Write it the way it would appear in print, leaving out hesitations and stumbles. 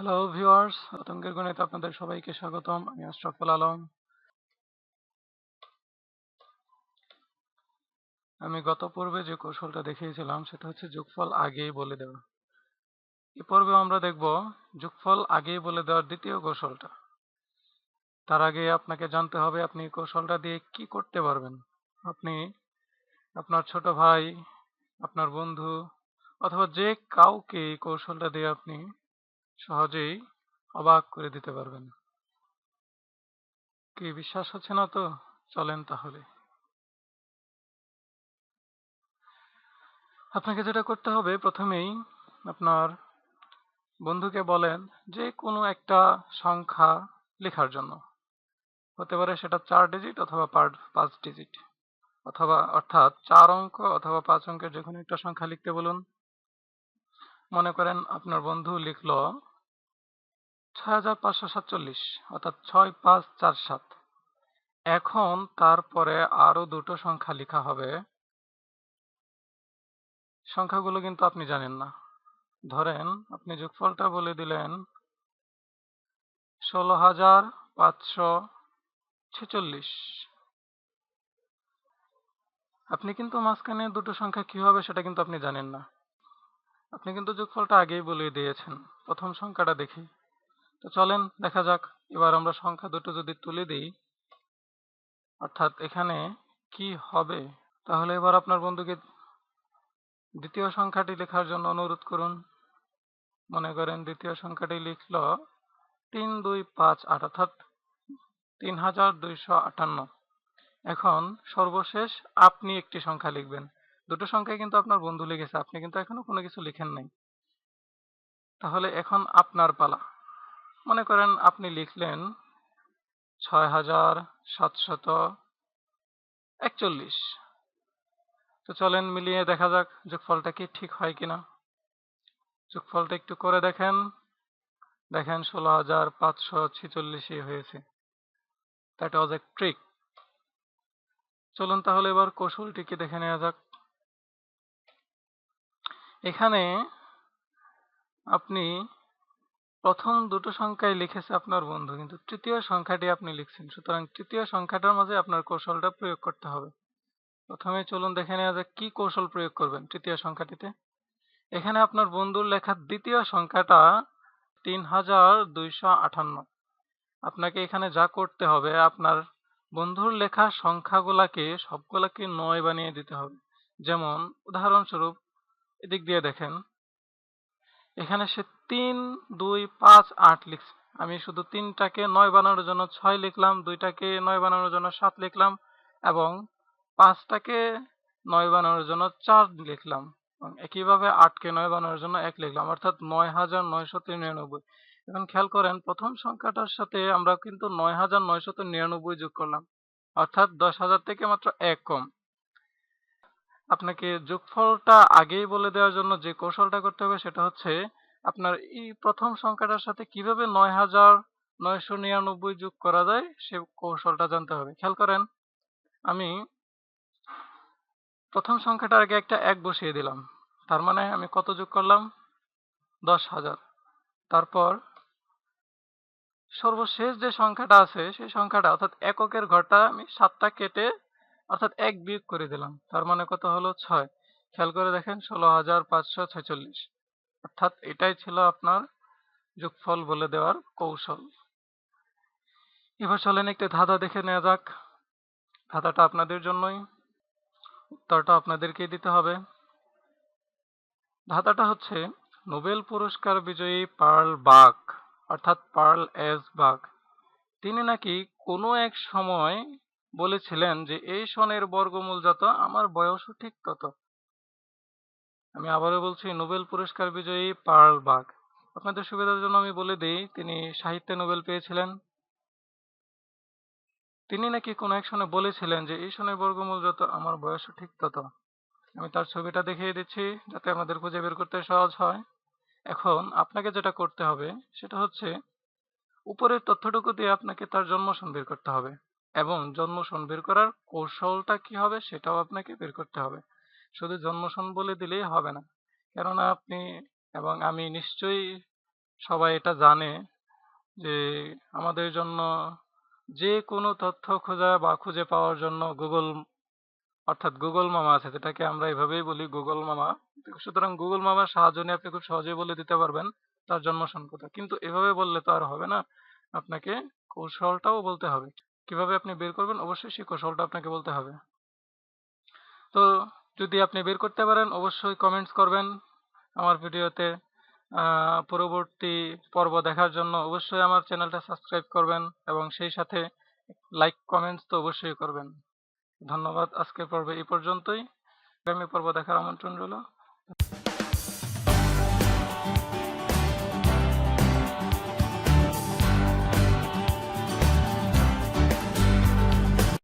Hello viewers, আতঙ্কের গণিতে আপনাদের সবাইকে স্বাগতম। আমি আশরাফুল আলম। আমি গত পর্বে যে কৌশলটা দেখিয়েছিলাম সেটা হচ্ছে যোগফল আগেই বলে দেওয়া। এই পর্বে আমরা দেখব যোগফল আগেই বলে দেওয়ার দ্বিতীয় কৌশলটা। তার আগে আপনাকে জানতে হবে আপনি এই কৌশলটা দিয়ে কি করতে পারবেন। আপনি আপনার ছোট ভাই, আপনার বন্ধু অথবা যে কাউকে এই কৌশলটা দিয়ে আপনি সহজেই অবাক করে দিতে পারবেন। কি বিশ্বাস হচ্ছে না তো? চলেন তাহলে। আপনাকে যেটা করতে হবে প্রথমেই আপনার বন্ধুকে বলেন যে কোনো একটা সংখ্যা লেখার জন্য। হতে পারে সেটা ৪ ডিজিট অথবা ৫ ডিজিট অথবা অর্থাৎ ৪ অঙ্ক অথবা ৫ অঙ্কের যেকোনো একটা সংখ্যা লিখতে বলুন। মনে করেন আপনার বন্ধু লিখলো ৬৫৪৭ অর্থাৎ ৬৫৪৭। এখন তারপরে আরো দুটো সংখ্যা লেখা হবে। সংখ্যাগুলো কিন্তু আপনি জানেন না। ধরেন আপনি যোগফলটা বলে দিলেন ১৬৫৪৬। আপনি কিন্তু মাঝখানে দুটো সংখ্যা কি হবে সেটা কিন্তু আপনি জানেন না। আপনি কিন্তু যোগফলটা আগেই বলে দিয়েছেন। প্রথম সংখ্যাটা দেখি। তো চলেন দেখা যাক। এবার আমরা সংখ্যা দুটো যদি তুলে দিই, অর্থাৎ এখানে কি হবে? তাহলে এবার আপনার বন্ধুকে দ্বিতীয় সংখ্যাটি লেখার জন্য অনুরোধ করুন। মনে করেন দ্বিতীয় সংখ্যাটি লিখল ৩২৫৮ অর্থাৎ ৩২৫৮। এখন সর্বশেষ আপনি একটি সংখ্যা লিখবেন। দুটো সংখ্যাই কিন্তু আপনার বন্ধু লিখেছে, আপনি কিন্তু এখনো কোনো কিছু লিখেন নাই। তাহলে এখন আপনার পালা। মনে করেন আপনি লিখলেন ৬৭৪১। তো চলেন মিলিয়ে দেখা যাক যোগফলটা কি ঠিক হয় কিনা। যোগফলটা একটু করে দেখেন। দেখেন ১৬৫৪৬ই হয়েছে। That was A trick. চলুন তাহলে এবার কৌশলটি কি দেখে নেওয়া যাক। এখানে আপনি প্রথম দুটো সংখ্যাই লিখেছে আপনার বন্ধু, কিন্তু তৃতীয় সংখ্যাটি আপনি লিখছেন। সুতরাং তৃতীয় সংখ্যাটার মাঝে আপনার কৌশলটা প্রয়োগ করতে হবে। প্রথমে চলুন দেখে নেওয়া যাক কি কৌশল প্রয়োগ করবেন তৃতীয় সংখ্যাটিতে। এখানে আপনার বন্ধুর লেখা দ্বিতীয় সংখ্যাটা ৩২৫৮। আপনাকে এখানে যা করতে হবে আপনার বন্ধুর লেখা সংখ্যাগুলাকে সবগুলাকে ৯ বানিয়ে দিতে হবে। যেমন উদাহরণস্বরূপ এদিক দিয়ে দেখেন, এখানে সে ৩২৫৮ লিখছে। আমি শুধু ৩টাকে ৯ বানানোর জন্য ৬ লিখলাম, ২টাকে ৯ বানানোর জন্য ৭ লিখলাম এবং ৫টাকে ৯ বানানোর জন্য ৪ লিখলাম এবং একইভাবে ৮কে ৯ বানানোর জন্য ১ লিখলাম, অর্থাৎ ৯৯৯৯। এখন খেয়াল করেন প্রথম সংখ্যাটার সাথে আমরা কিন্তু ৯৯৯৯ যোগ করলাম, অর্থাৎ ১০,০০০ থেকে মাত্র ১ কম। আপনাকে যোগফলটা আগেই বলে দেওয়ার জন্য যে কৌশলটা করতে হবে সেটা হচ্ছে আপনার এই প্রথম সংখ্যাটার সাথে কিভাবে ৯৯৯৯ যোগ করা যায় সে কৌশলটা জানতে হবে। খেয়াল করেন আমি প্রথম সংখ্যাটার আগে একটা ১ বসিয়ে দিলাম। তার মানে আমি কত যোগ করলাম? ১০,০০০। তারপর সর্বশেষ যে সংখ্যাটা আছে সেই সংখ্যাটা অর্থাৎ এককের ঘরটা আমি ৭টা কেটে অর্থাৎ ১ বিয়োগ করে দিলাম। তার মানে কত হলো? ৬। খেয়াল করে দেখেন ১৬৫৪৬। অর্থাৎ এটাই ছিল আপনার যোগফল বলে দেওয়ার কৌশল। এবার চলেন একটি ধাঁধা দেখে নেওয়া যাক। ধাঁধাটা আপনাদের জন্যই, উত্তরটা আপনাদেরকেই দিতে হবে। ধাঁধাটা হচ্ছে নোবেল পুরস্কার বিজয়ী পার্ল বাক অর্থাৎ পার্ল এস বাক, তিনি নাকি কোনো এক সময় বলেছিলেন যে এই সনের বর্গমূল যত আমার বয়সও ঠিক তত। আমি আবারও বলছি নোবেল পুরস্কার বিজয়ী পার্ল বাক। আপনাদের সুবিধার জন্য আমি বলে দিই তিনি সাহিত্যে নোবেল পেয়েছিলেন। তিনি নাকি কোনো এক সনে বলেছিলেন যে এই সনের বর্গমূল যত আমার বয়সও ঠিক তত। আমি তার ছবিটা দেখিয়ে দিচ্ছি যাতে আমাদের খুঁজে বের করতে সহজ হয়। এখন আপনাকে যেটা করতে হবে সেটা হচ্ছে উপরের তথ্যটুকু দিয়ে আপনাকে তার জন্মসন বের করতে হবে এবং জন্মসন বের করার কৌশলটা কি হবে সেটাও আপনাকে বের করতে হবে। শুধু জন্মসন বলে দিলেই হবে না, কেননা আপনি এবং আমি নিশ্চয়ই সবাই এটা জানে যে আমাদের জন্য যে কোনো তথ্য খোঁজা বা খুঁজে পাওয়ার জন্য গুগল অর্থাৎ গুগল মামা আছে, যেটাকে আমরা এভাবেই বলি গুগল মামা। সুতরাং গুগল মামার সাহায্য নিয়ে আপনি খুব সহজেই বলে দিতে পারবেন তার জন্মসন কোথায়। কিন্তু এভাবে বললে তো আর হবে না। আপনাকে কৌশলটাও বলতে হবে। কিভাবে আপনি বের করবেন অবশ্যই সেই কৌশলটা আপনাকে বলতে হবে। তো যদি আপনি বের করতে পারেন অবশ্যই কমেন্টস করবেন আমার ভিডিওতে। পরবর্তী পর্ব দেখার জন্য অবশ্যই আমার চ্যানেলটা সাবস্ক্রাইব করবেন এবং সেই সাথে লাইক কমেন্টস তো অবশ্যই করবেন। ধন্যবাদ। আজকের পর্বে এই পর্যন্তই। আগামী পর্ব দেখার আমন্ত্রণ রইল।